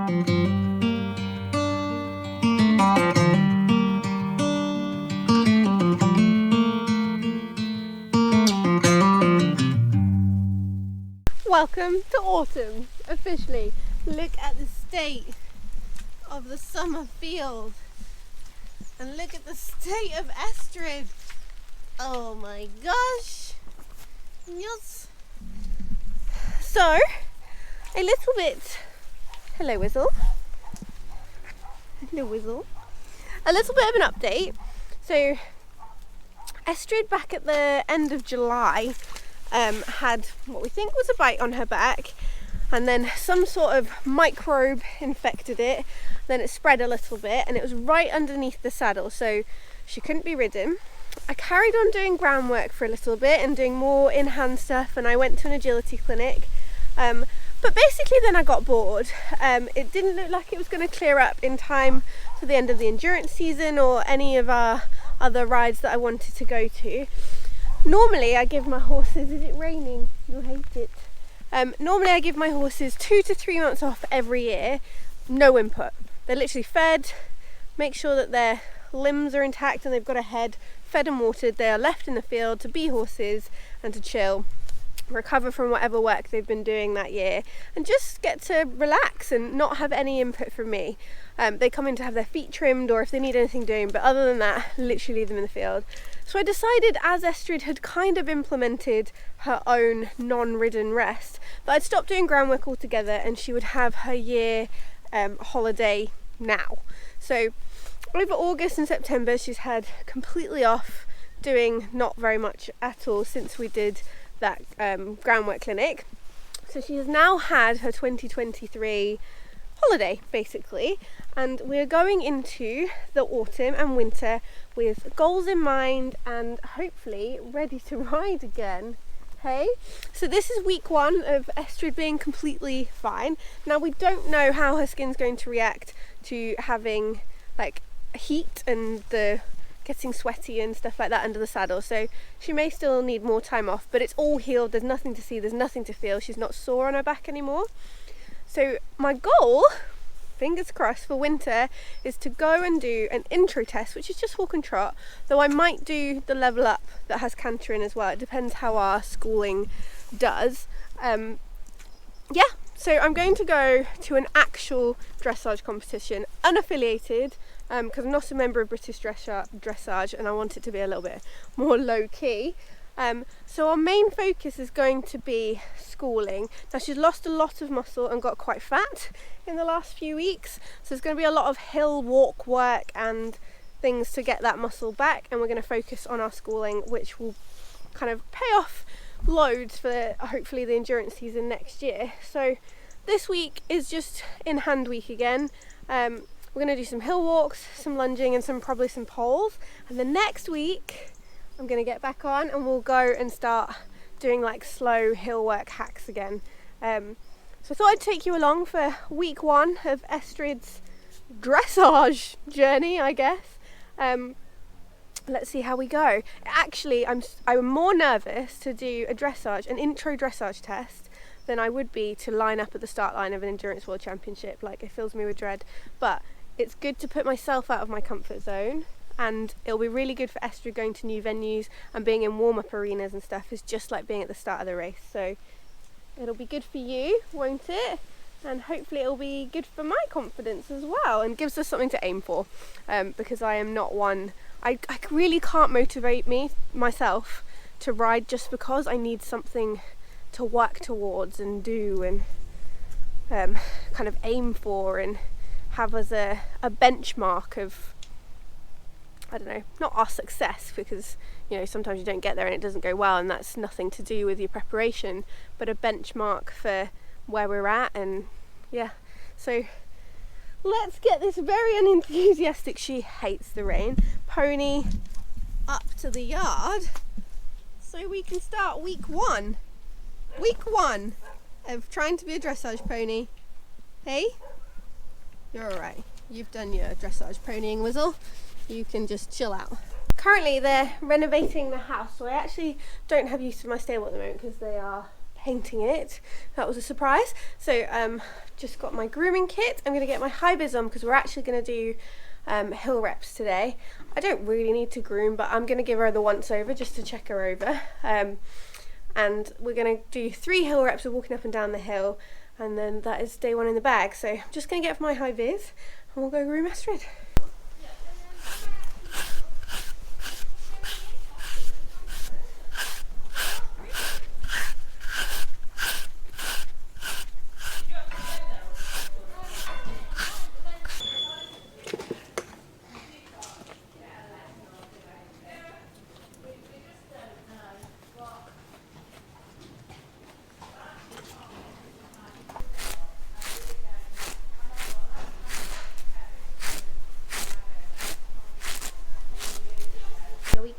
Welcome to autumn, officially. Look at the state of the summer field and look at the state of Estrid. Oh my gosh. Yes. So, a little bit, hello Whistle. Hello Whistle. A little bit of an update. So, Estrid back at the end of July had what we think was a bite on her back, and then some sort of microbe infected it. Then it spread a little bit and it was right underneath the saddle, so she couldn't be ridden. I carried on doing groundwork for a little bit and doing more in-hand stuff, and I went to an agility clinic, but basically then I got bored. It didn't look like it was going to clear up in time for the end of the endurance season or any of our other rides that I wanted to go to. Normally I give my horses, is it raining? You'll hate it. Normally I give my horses 2 to 3 months off every year, no input. They're literally fed, make sure that their limbs are intact and they've got a head, fed and watered. They are left in the field to be horses and to chill, recover from whatever work they've been doing that year, and just get to relax and not have any input from me. They come in to have their feet trimmed or if they need anything doing, but other than that, literally leave them in the field. So I decided, as Estrid had kind of implemented her own non-ridden rest, that I'd stop doing groundwork altogether and she would have her year holiday now. So over August and September she's had completely off, doing not very much at all since we did that groundwork clinic. So she has now had her 2023 holiday basically, and we're going into the autumn and winter with goals in mind and hopefully ready to ride again. Hey, so this is week 1 of Estrid being completely fine. Now we don't know how her skin's going to react to having like heat and the getting sweaty and stuff like that under the saddle, so she may still need more time off, but it's all healed. There's nothing to see, there's nothing to feel. She's not sore on her back anymore. So my goal, fingers crossed, for winter is to go and do an intro test, which is just walk and trot, though I might do the level up that has canter in as well. It depends how our schooling does. Yeah, so I'm going to go to an actual dressage competition, unaffiliated, because I'm not a member of British Dressage and I want it to be a little bit more low-key. So our main focus is going to be schooling. Now she's lost a lot of muscle and got quite fat in the last few weeks, so there's going to be a lot of hill walk work and things to get that muscle back, and we're going to focus on our schooling, which will kind of pay off loads for hopefully the endurance season next year. So this week is just in hand week again. We're going to do some hill walks, some lunging and probably some poles, and the next week I'm going to get back on and we'll go and start doing like slow hill work hacks again. So I thought I'd take you along for week 1 of Estrid's dressage journey, I guess. Let's see how we go. Actually, I'm more nervous to do an intro dressage test than I would be to line up at the start line of an Endurance World Championship. Like, it fills me with dread, but it's good to put myself out of my comfort zone, and it'll be really good for Estrid going to new venues, and being in warm-up arenas and stuff is just like being at the start of the race. So it'll be good for you, won't it? And hopefully it'll be good for my confidence as well, and gives us something to aim for, because I am not one, I really can't motivate myself to ride just because. I need something to work towards and do and kind of aim for and have as a benchmark of, I don't know, not our success, because sometimes you don't get there and it doesn't go well, and that's nothing to do with your preparation, but a benchmark for where we're at. And yeah, so let's get this very unenthusiastic, she hates the rain, pony up to the yard so we can start week 1 of trying to be a dressage pony. Hey, you're alright, you've done your dressage ponying, Whizzle, you can just chill out. Currently they're renovating the house, so I actually don't have use of my stable at the moment because they are painting it. That was a surprise. So just got my grooming kit. I'm going to get my high vis on because we're actually going to do hill reps today. I don't really need to groom, but I'm going to give her the once over just to check her over. And we're going to do 3 hill reps of walking up and down the hill, and then that is day 1 in the bag. So I'm just going to get my high vis and we'll go groom Estrid.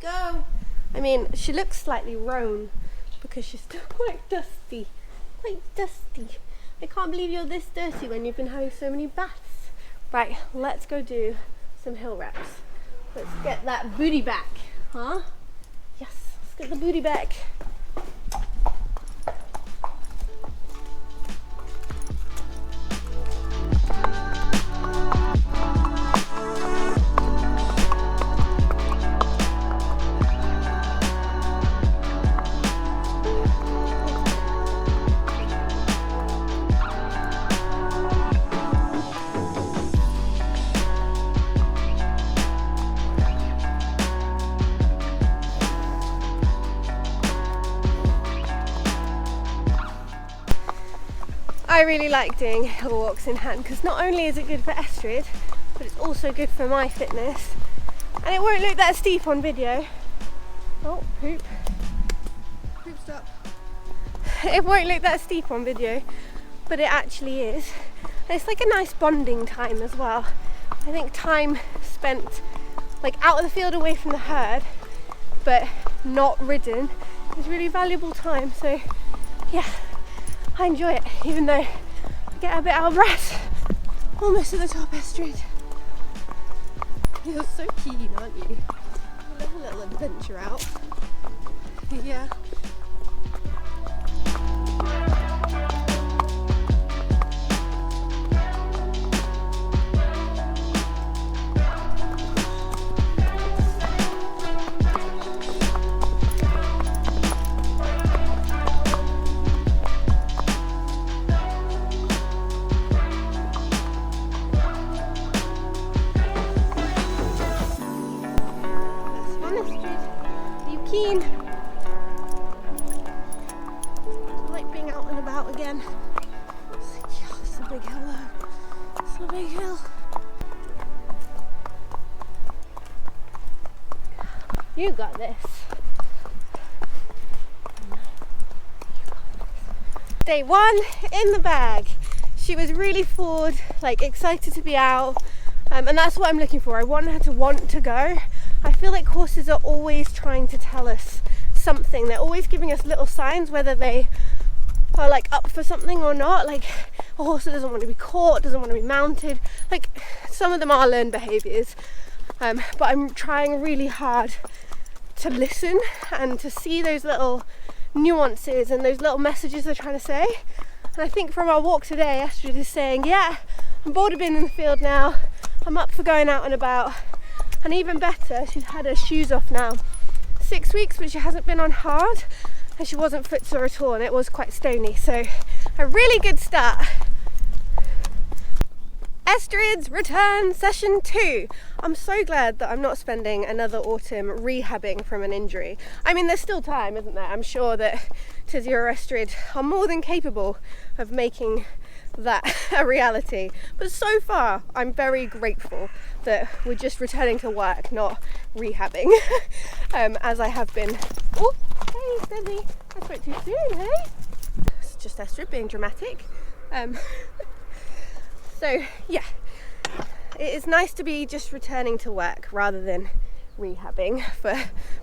Go. I mean, she looks slightly roan because she's still quite dusty. I can't believe you're this dirty when you've been having so many baths. Right, let's go do some hill reps. Let's get that booty back, huh? Yes, let's get the booty back. I really like doing hill walks in hand because not only is it good for Estrid, but it's also good for my fitness, and it won't look that steep on video. Oh, poop stop. It won't look that steep on video, but it actually is, and it's like a nice bonding time as well. I think time spent like out of the field away from the herd but not ridden is really valuable time. So yeah, I enjoy it, even though I get a bit out of breath. Almost at the top, Estrid. You're so keen, aren't you? A little adventure out. Yeah. Keen. I like being out and about again. It's a big hill though. It's a big hill. You got this. Day 1 in the bag. She was really forward, like excited to be out, and that's what I'm looking for. I want her to want to go. I feel like horses are always trying to tell us something. They're always giving us little signs, whether they are like up for something or not. Like a horse that doesn't want to be caught, doesn't want to be mounted. Like some of them are learned behaviours, but I'm trying really hard to listen and to see those little nuances and those little messages they're trying to say. And I think from our walk today, Estrid is saying, yeah, I'm bored of being in the field now. I'm up for going out and about. And even better, she's had her shoes off now 6 weeks, but she hasn't been on hard, and she wasn't footsore at all, and it was quite stony. So a really good start. Estrid's return session 2. I'm so glad that I'm not spending another autumn rehabbing from an injury. I mean, there's still time, isn't there? I'm sure that Tizzy or Estrid are more than capable of making that a reality, but so far I'm very grateful that we're just returning to work, not rehabbing. As I have been. Oh, hey Steady, I spoke too soon, hey? It's just Estrid being dramatic. So yeah, it is nice to be just returning to work rather than rehabbing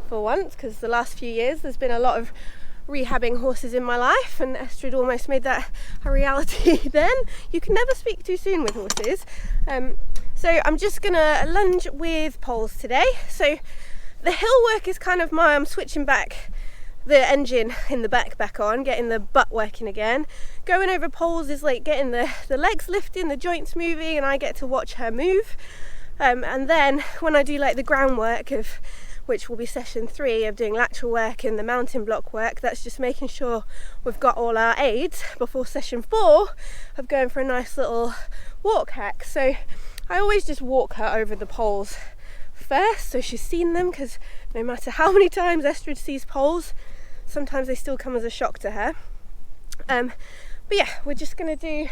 for once, because the last few years there's been a lot of rehabbing horses in my life, and Estrid almost made that a reality then. You can never speak too soon with horses. So I'm just gonna lunge with poles today. So the hill work is kind of I'm switching back the engine in the back on, getting the butt working again. Going over poles is like getting the legs lifting, the joints moving, and I get to watch her move. And then when I do like the groundwork, of which will be session 3 of doing lateral work and the mountain block work, that's just making sure we've got all our aids before session 4 of going for a nice little walk hack. So I always just walk her over the poles first, so she's seen them, because no matter how many times Estrid sees poles, sometimes they still come as a shock to her. But yeah, we're just going to do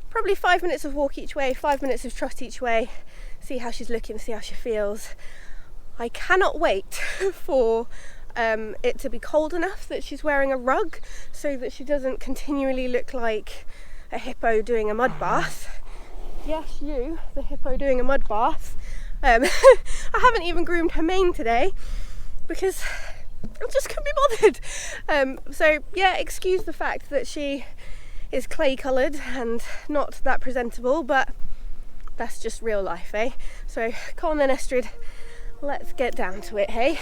probably 5 minutes of walk each way, 5 minutes of trot each way, see how she's looking, see how she feels. I cannot wait for it to be cold enough that she's wearing a rug, so that she doesn't continually look like a hippo doing a mud bath. Yes, you, the hippo doing a mud bath. I haven't even groomed her mane today because I just couldn't be bothered. So yeah, excuse the fact that she is clay coloured and not that presentable, but that's just real life, eh? So come on then, Estrid, let's get down to it, hey?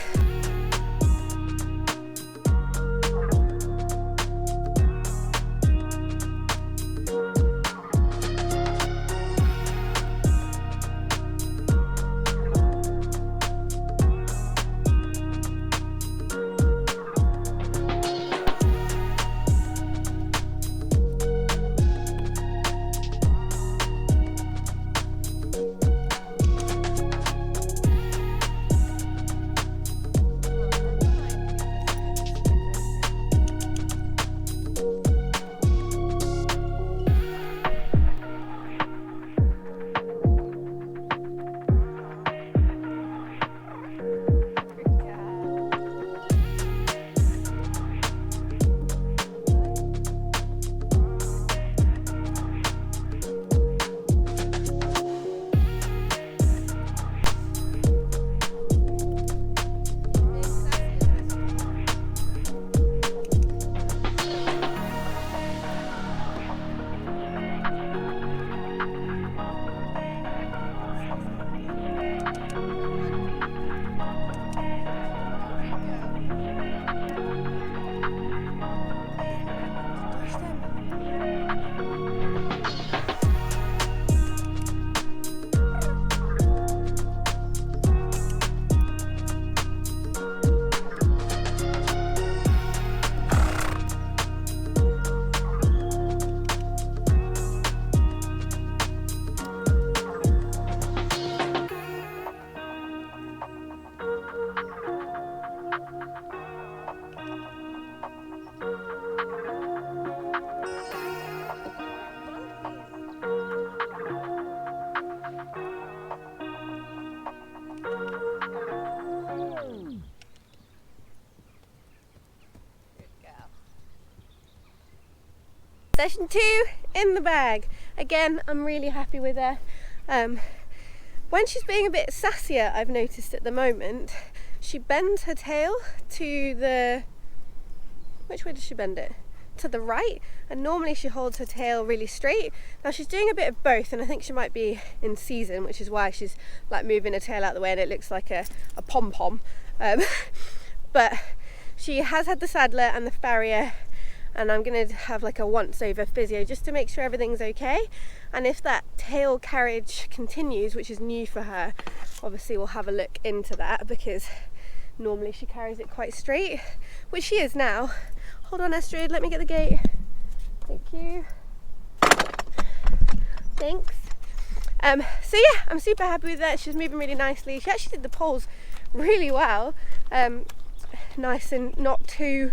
Session 2 in the bag. Again, I'm really happy with her. When she's being a bit sassier, I've noticed at the moment, she bends her tail to the... Which way does she bend it? To the right, and normally she holds her tail really straight. Now she's doing a bit of both, and I think she might be in season, which is why she's like moving her tail out of the way and it looks like a pom-pom. But she has had the saddler and the farrier, and I'm going to have like a once-over physio just to make sure everything's okay. And if that tail carriage continues, which is new for her, obviously we'll have a look into that, because normally she carries it quite straight, which she is now. Hold on, Estrid, let me get the gate. Thank you. Thanks. So yeah, I'm super happy with that. She's moving really nicely. She actually did the poles really well. Nice and not too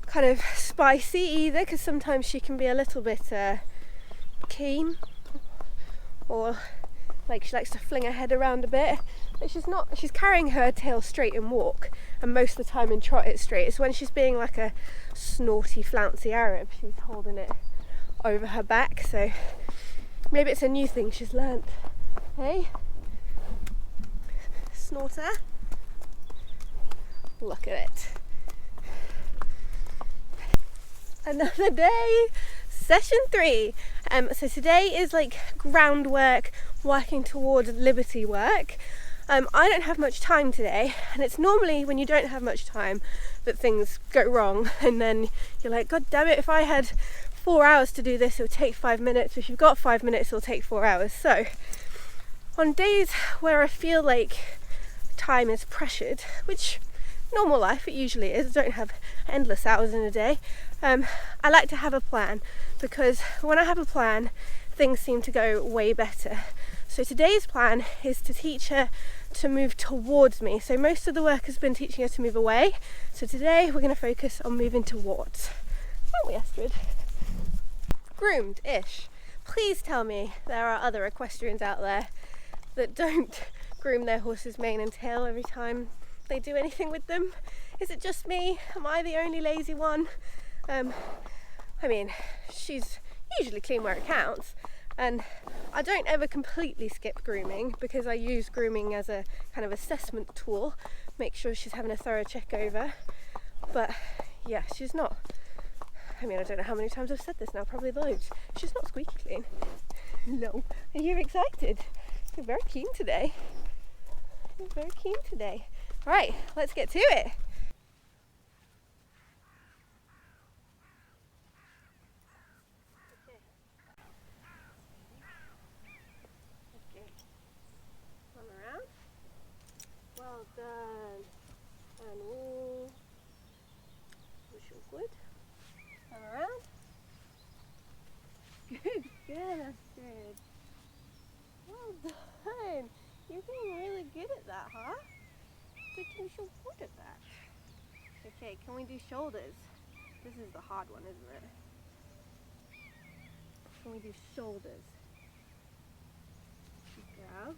kind of spicy either, because sometimes she can be a little bit keen, or like she likes to fling her head around a bit. But she's not, she's carrying her tail straight in walk, and most of the time in trot it's straight. It's when she's being like a snorty flouncy Arab, she's holding it over her back. So maybe it's a new thing she's learnt. Hey, snorter, look at it. Another day, session 3. So today is like groundwork, working towards liberty work. I don't have much time today, and it's normally when you don't have much time that things go wrong, and then you're like, God damn it, if I had 4 hours to do this, it would take 5 minutes. If you've got 5 minutes, it'll take 4 hours. So on days where I feel like time is pressured, which normal life it usually is, I don't have endless hours in a day, I like to have a plan, because when I have a plan, things seem to go way better. So today's plan is to teach her to move towards me. So most of the work has been teaching her to move away. So today we're going to focus on moving towards. Aren't we, Estrid? Groomed-ish. Please tell me there are other equestrians out there that don't groom their horse's mane and tail every time they do anything with them. Is it just me? Am I the only lazy one? I mean, she's usually clean where it counts. And I don't ever completely skip grooming, because I use grooming as a kind of assessment tool, make sure she's having a thorough check over. But yeah, she's not, I mean, I don't know how many times I've said this now, probably loads. She's not squeaky clean. No. Are you excited? You're very keen today. You're very keen today. Right, let's get to it. Well done. And we'll push your good. Turn around. Good, good, Estrid. Well done. You're getting really good at that, huh? Good, you're so good at that. Okay, can we do shoulders? This is the hard one, isn't it? Can we do shoulders? Good girl.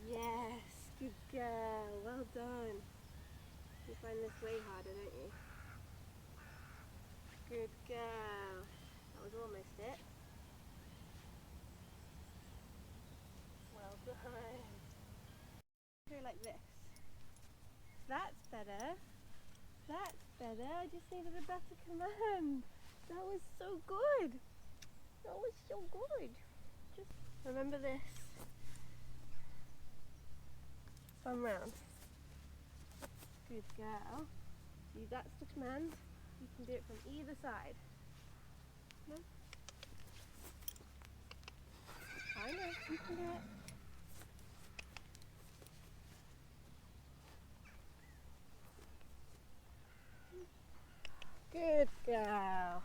Yes, good girl, well done. You find this way harder, don't you? Good girl. That was almost it. Well done. Go like this. That's better. That's better. I just needed a better command. That was so good. That was so good. Just remember this. Spun round. Good girl. See, that's the command. You can do it from either side. No? I know, you can do it. Good girl.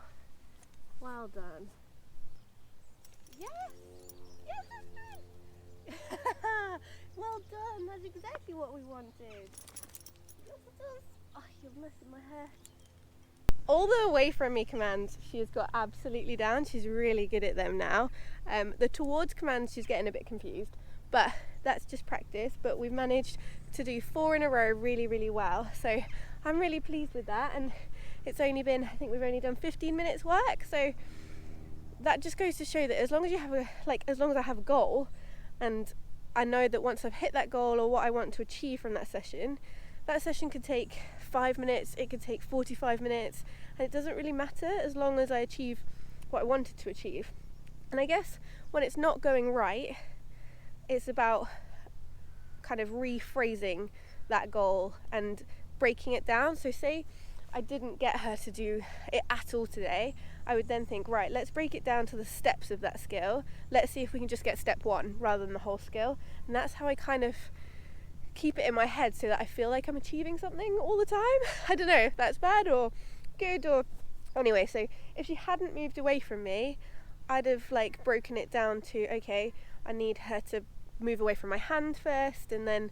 Well done. Yes! Yes, that's good! Well done, that's exactly what we wanted. Yes, it is. Oh, you're messing my hair. All the away from me commands she has got absolutely down. She's really good at them now. The towards commands she's getting a bit confused, but that's just practice. But we've managed to do 4 in a row really, really well. So I'm really pleased with that. And it's only been, I think we've only done 15 minutes work. So that just goes to show that as long as you have as long as I have a goal, and I know that once I've hit that goal or what I want to achieve from that session could take 5 minutes, it could take 45 minutes, and it doesn't really matter as long as I achieve what I wanted to achieve. And I guess when it's not going right, it's about kind of rephrasing that goal and breaking it down. So say I didn't get her to do it at all today, I would then think, right, let's break it down to the steps of that skill. Let's see if we can just get step 1 rather than the whole skill. And that's how I kind of keep it in my head, so that I feel like I'm achieving something all the time. I don't know if that's bad or good, or anyway. So if she hadn't moved away from me, I'd have broken it down to, okay, I need her to move away from my hand first and then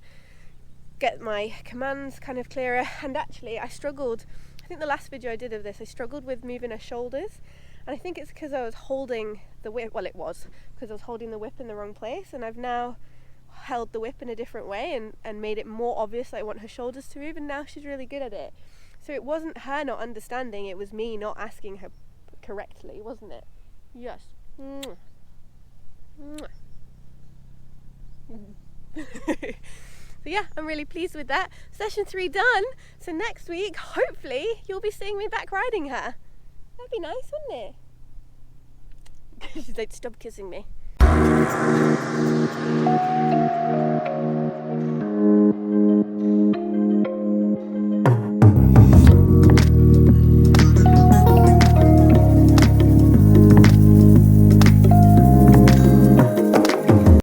get my commands kind of clearer. And actually I struggled, I think the last video I did of this, I struggled with moving her shoulders, and I think it's because I was holding the whip, well, it was because I was holding the whip in the wrong place, and I've now held the whip in a different way and made it more obvious that I want her shoulders to move, and now she's really good at it. So it wasn't her not understanding, it was me not asking her correctly, wasn't it? Yes. Mwah. Mwah. So yeah, I'm really pleased with that. Session 3 done. So next week, hopefully, you'll be seeing me back riding her. That'd be nice, wouldn't it? She's like, stop kissing me.